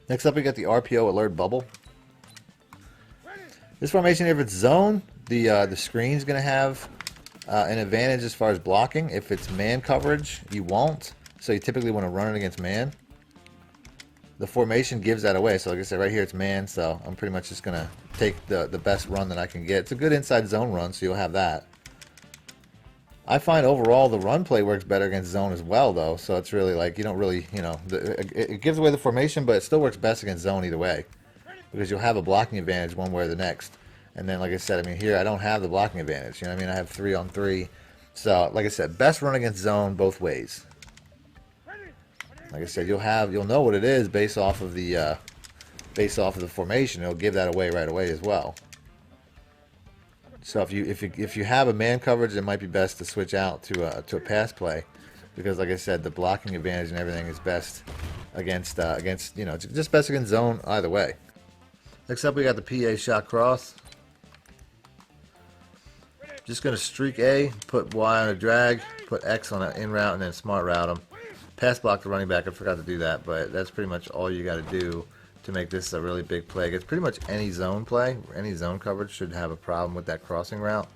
Next up, we got the Rpo Alert Bubble. This formation, if it's zone, the screen's going to have an advantage as far as blocking. If it's man coverage, you won't. So you typically want to run it against man. The formation gives that away. So like I said, right here it's man. So I'm pretty much just going to take the best run that I can get. It's a good inside zone run, so you'll have that. I find overall the run play works better against zone as well, though. So it's really like you don't really, it gives away the formation, but it still works best against zone either way. Because you'll have a blocking advantage one way or the next. And then, like I said, I mean, here I don't have the blocking advantage. You know what I mean? I have 3-on-3. So, like I said, best run against zone both ways. Like I said, you'll know what it is based off of the formation. It'll give that away right away as well. So if you have a man coverage, it might be best to switch out to a pass play, because like I said, the blocking advantage and everything is best against just best against zone either way. Next up, we got the PA shot cross. Just going to streak A, put Y on a drag, put X on an in route, and then smart route them. Pass block the running back. I forgot to do that, but that's pretty much all you got to do to make this a really big play. It's pretty much any zone play, any zone coverage should have a problem with that crossing route.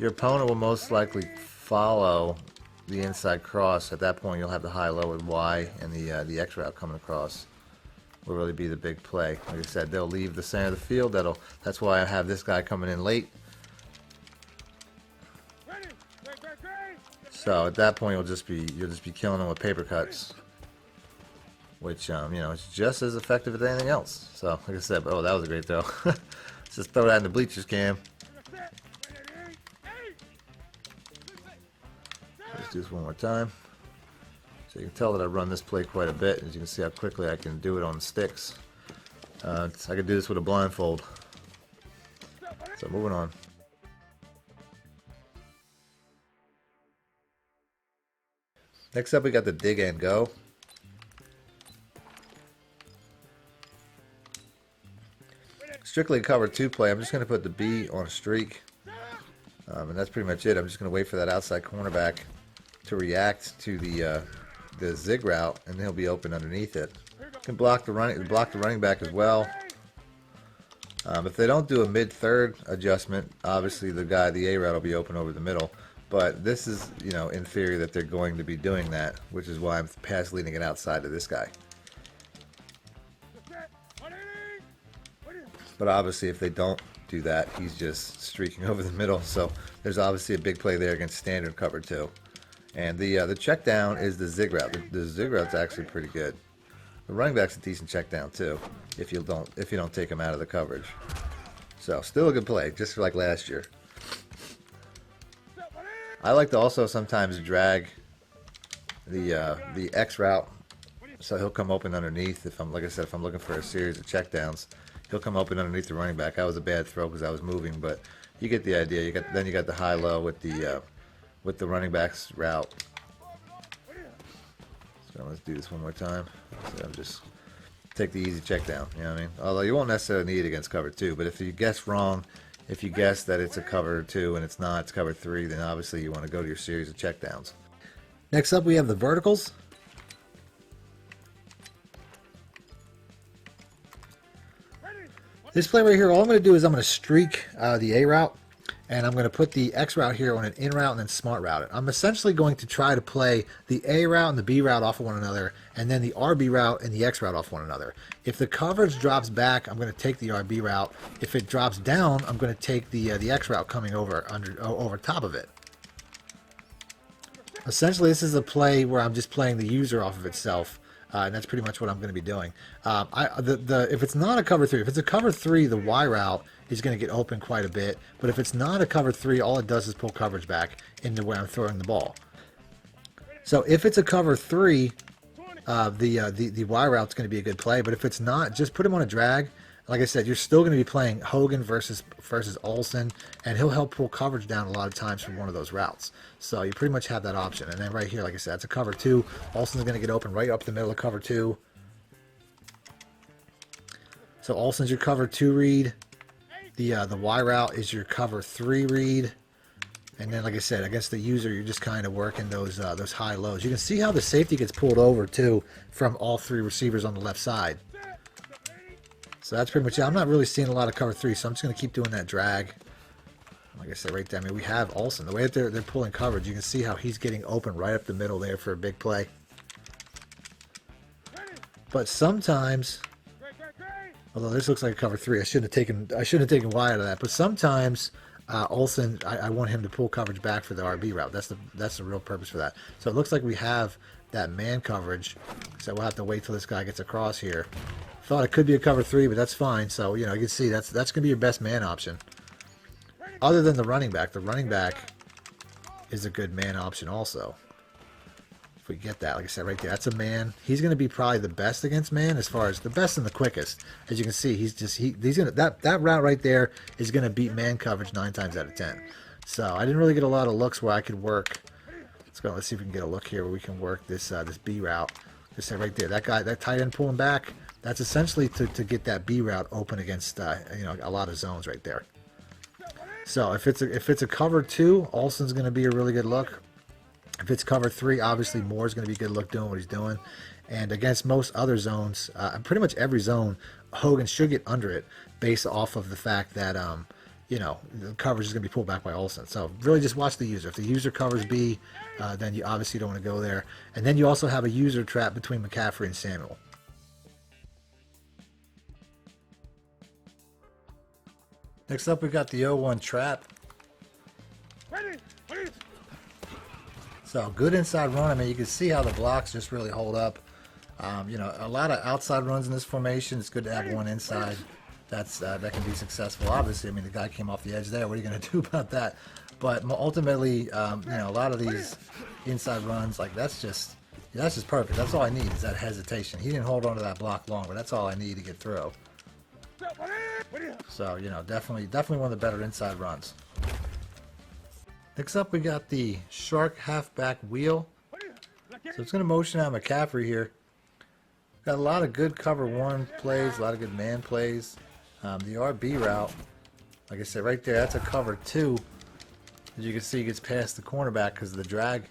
Your opponent will most likely follow the inside cross. At that point, you'll have the high-low with Y, and the X route coming across will really be the big play. Like I said, they'll leave the center of the field. That's why I have this guy coming in late. So at that point, you'll just be killing them with paper cuts, which is just as effective as anything else. So like I said, oh, that was a great throw. Let's just throw that in the bleachers cam. Let's do this one more time. So you can tell that I run this play quite a bit. As you can see how quickly I can do it on the sticks. I can do this with a blindfold. So moving on. Next up, we got the dig and go. Strictly cover 2 play. I'm just going to put the B on a streak. And that's pretty much it. I'm just going to wait for that outside cornerback to react to the zig route, and he'll be open underneath it. You can block the running back as well. If they don't do a mid-third adjustment, obviously the A route will be open over the middle. But this is, in theory that they're going to be doing that, which is why I'm pass leading it outside to this guy. But obviously, if they don't do that, he's just streaking over the middle. So there's obviously a big play there against standard cover 2. And the check down is the zig route. The zig route's actually pretty good. The running back's a decent check down too, if you don't take him out of the coverage. So still a good play, just like last year. I like to also sometimes drag the X route, so he'll come open underneath. If I'm looking for a series of checkdowns, he'll come open underneath the running back. That was a bad throw because I was moving, but you get the idea. Then you got the high-low with the running back's route. So let's do this one more time. So I'm just take the easy check down. You know what I mean? Although you won't necessarily need it against cover 2, but if you guess wrong, if you guess that it's a cover 2 and it's not, it's cover 3, then obviously you want to go to your series of check downs. Next up, we have the verticals. This play right here, all I'm going to do is I'm going to streak the A route, and I'm going to put the X route here on an in route and then smart route it. I'm essentially going to try to play the A route and the B route off of one another, and then the RB route and the X route off one another. If the coverage drops back, I'm going to take the RB route. If it drops down, I'm going to take the X route coming over top of it. Essentially, this is a play where I'm just playing the user off of itself. And that's pretty much what I'm going to be doing. If it's not a cover 3, if it's a cover 3, the Y route is going to get open quite a bit. But if it's not a cover 3, all it does is pull coverage back into where I'm throwing the ball. So if it's a cover 3, the Y route is going to be a good play. But if it's not, just put him on a drag. Like I said, you're still going to be playing Hogan versus Olsen, and he'll help pull coverage down a lot of times from one of those routes. So you pretty much have that option. And then right here, like I said, it's a cover 2. Olsen's going to get open right up the middle of cover 2. So Olsen's your cover 2 read. The Y route is your cover 3 read. And then, like I said, against the user, you're just kind of working those high lows. You can see how the safety gets pulled over too from all 3 receivers on the left side. So that's pretty much it. I'm not really seeing a lot of cover 3, so I'm just going to keep doing that drag. Like I said, right there, I mean, we have Olsen. The way that they're pulling coverage, you can see how he's getting open right up the middle there for a big play. But sometimes, although this looks like a cover 3, I shouldn't have taken Y out of that. But sometimes Olsen, I want him to pull coverage back for the RB route. That's the real purpose for that. So it looks like we have that man coverage. So we'll have to wait till this guy gets across here. Thought it could be a cover 3, but that's fine. So, you know, you can see that's going to be your best man option. Other than the running back. The running back is a good man option also. If we get that, like I said, right there, that's a man. He's going to be probably the best against man as far as the best and the quickest. As you can see, he's going to that route right there is going to beat man coverage 9 times out of 10. So I didn't really get a lot of looks where I could work. Let's see if we can get a look here where we can work this B route. Just say right there, that guy, that tight end pulling back. That's essentially to get that B route open against you know, a lot of zones right there. So if it's a cover 2, Olsen's going to be a really good look. If it's cover 3, obviously Moore's going to be a good look doing what he's doing. And against most other zones, pretty much every zone, Hogan should get under it based off of the fact that you know, the coverage is going to be pulled back by Olsen. So really just watch the user. If the user covers B, then you obviously don't want to go there. And then you also have a user trap between McCaffrey and Samuel. Next up, we got the 0-1 trap. So good inside run. I mean, you can see how the blocks just really hold up. You know, a lot of outside runs in this formation. It's good to have one inside. That can be successful. Obviously, I mean, the guy came off the edge there. What are you going to do about that? But ultimately, you know, a lot of these inside runs, like that's just perfect. That's all I need is that hesitation. He didn't hold on to that block long, but that's all I need to get through. So, you know, definitely one of the better inside runs. Next up, we got the Shark halfback wheel. So it's going to motion out McCaffrey here. Got a lot of good cover 1 plays, a lot of good man plays. The RB route, like I said, right there, that's a cover 2. As you can see, he gets past the cornerback because of the drag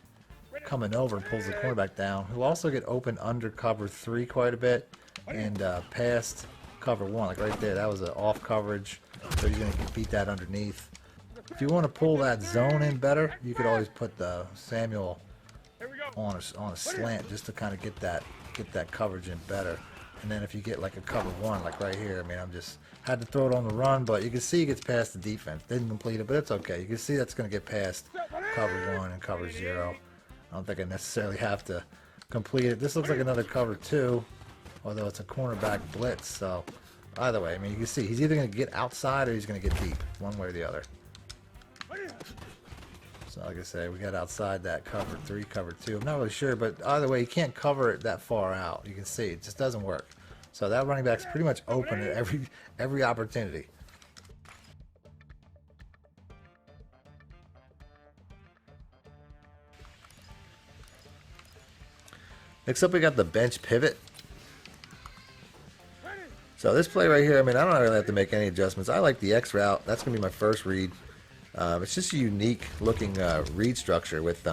coming over and pulls the cornerback down. He'll also get open under cover 3 quite a bit and past cover 1. Like right there, that was an off coverage, so he's going to beat that underneath. If you want to pull that zone in better, you could always put the Samuel on a slant just to kind of get that coverage in better. And then if you get like a cover 1, like right here, I mean, had to throw it on the run, but you can see he gets past the defense. Didn't complete it, but it's okay. You can see that's going to get past cover 1 and cover 0. I don't think I necessarily have to complete it. This looks like another cover 2, although it's a cornerback blitz. So either way, I mean, you can see he's either going to get outside or he's going to get deep, one way or the other. So like I say, we got outside that cover 3, cover 2. I'm not really sure, but either way, you can't cover it that far out. You can see it just doesn't work. So that running back's pretty much open at every opportunity. Next up, we got the bench pivot. So this play right here, I mean, I don't really have to make any adjustments. I like the X route. That's going to be my first read. It's just a unique looking read structure with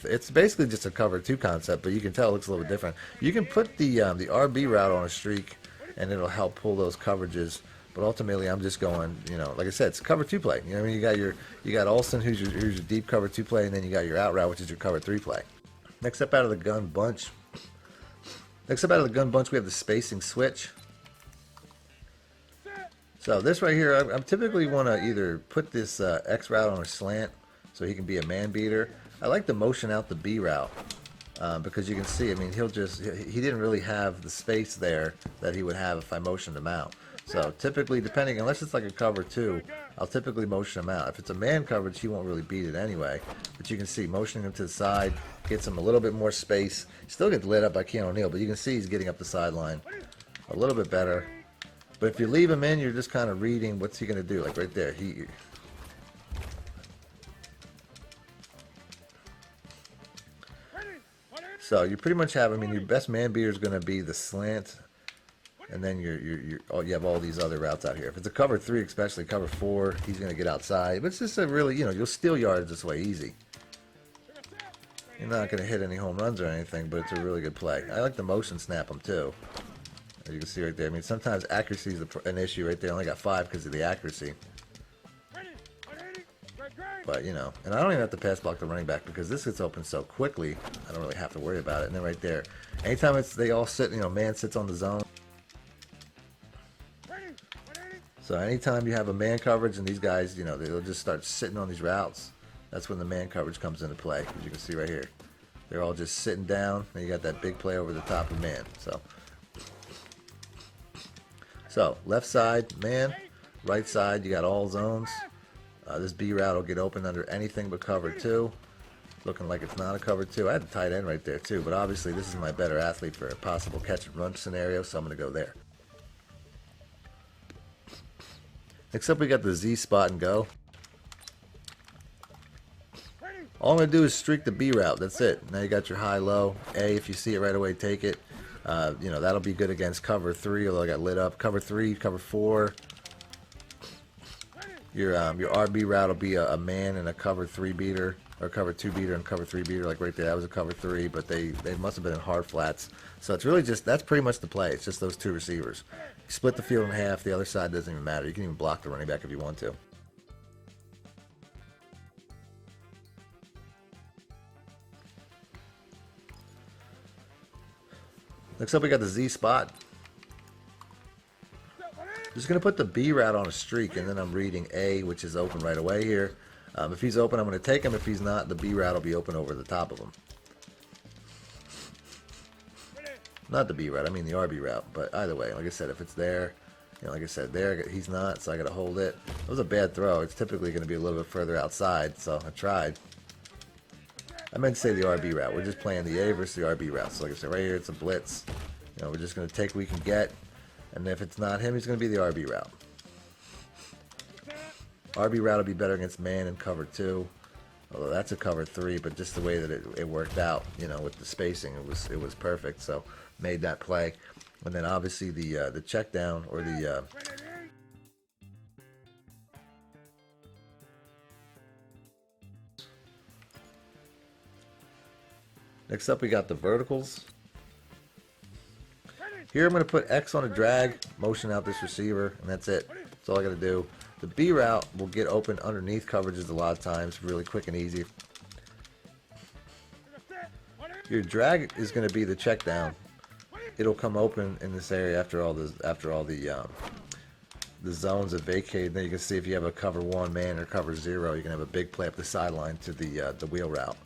it's basically just a cover 2 concept, but you can tell it looks a little bit different. You can put the RB route on a streak, and it'll help pull those coverages. But ultimately, I'm just going, you know, like I said, it's a cover 2 play. You know what I mean? You got Olsen, who's your deep cover 2 play, and then you got your out route, which is your cover 3 play. Next up out of the gun bunch. Next up out of the gun bunch, we have the spacing switch. So this right here, I typically want to either put this X route on a slant so he can be a man beater. I like to motion out the B route because you can see, I mean, he didn't really have the space there that he would have if I motioned him out. So typically, depending, unless it's like a cover 2, I'll typically motion him out. If it's a man coverage, he won't really beat it anyway. But you can see, motioning him to the side gets him a little bit more space. Still gets lit up by Keanu O'Neal, but you can see he's getting up the sideline a little bit better. But if you leave him in, you're just kind of reading what's he going to do. Like right there, so you pretty much have, I mean, your best man beater is going to be the slant, and then you have all these other routes out here. If it's a cover 3, especially cover 4, he's going to get outside. But it's just a really, you know, you'll steal yards this way easy. You're not going to hit any home runs or anything, but it's a really good play. I like the motion snap him too. As you can see right there. I mean, sometimes accuracy is an issue right there. I only got 5 because of the accuracy. But, you know, and I don't even have to pass block the running back because this gets open so quickly, I don't really have to worry about it. And then right there, anytime they all sit, you know, man sits on the zone. So anytime you have a man coverage and these guys, you know, they'll just start sitting on these routes, that's when the man coverage comes into play. As you can see right here. They're all just sitting down, and you got that big play over the top of man. So left side, man. Right side, you got all zones. This B route will get open under anything but cover 2. Looking like it's not a cover 2. I had the tight end right there too, but obviously this is my better athlete for a possible catch and run scenario, so I'm going to go there. Next up, we got the Z spot and go. All I'm going to do is streak the B route. That's it. Now you got your high-low. A, if you see it right away, take it. You know, that'll be good against cover 3, although I got lit up. Cover 3, cover 4. Your RB route will be a man and a cover 3 beater, or cover 2 beater and cover 3 beater, like right there. That was a cover 3, but they must have been in hard flats. So it's really just, that's pretty much the play. It's just those 2 receivers. You split the field in half. The other side doesn't even matter. You can even block the running back if you want to. Next up, we got the Z spot. Just going to put the B route on a streak, and then I'm reading A, which is open right away here. If he's open, I'm going to take him. If he's not, the B route will be open over the top of him. Not the B route, I mean the RB route. But either way, like I said, if it's there, you know, like I said, there he's not, so I got to hold it. It was a bad throw. It's typically going to be a little bit further outside, so I tried. I meant to say the RB route. We're just playing the A versus the RB route. So like I said, right here it's a blitz. You know, we're just going to take what we can get. And if it's not him, he's going to be the RB route. RB route will be better against man and cover 2. Although that's a cover 3, but just the way that it worked out, you know, with the spacing, it was perfect. So made that play. And then obviously the check down, or the next up we got the verticals. Here I'm going to put X on a drag, motion out this receiver, and that's it. That's all I got to do. The B route will get open underneath coverages a lot of times, really quick and easy. Your drag is going to be the check down. It'll come open in this area after all the zones are vacated. Then you can see if you have a cover 1 man or cover 0, you can have a big play up the sideline to the wheel route.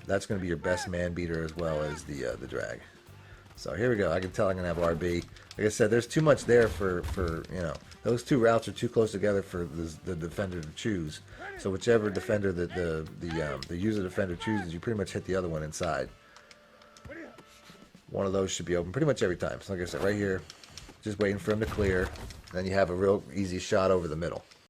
That's going to be your best man beater as well as the drag. So here we go. I can tell I'm going to have RB. Like I said, there's too much there for you know, those 2 routes are too close together for the defender to choose. So whichever defender the user defender chooses, you pretty much hit the other one inside. One of those should be open pretty much every time. So like I said, right here, just waiting for him to clear. Then you have a real easy shot over the middle.